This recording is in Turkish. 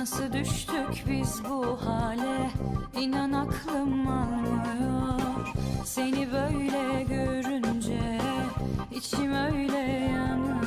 Nasıl düştük biz bu hale, inan aklım almıyor. Seni böyle görünce içim öyle yanıyor.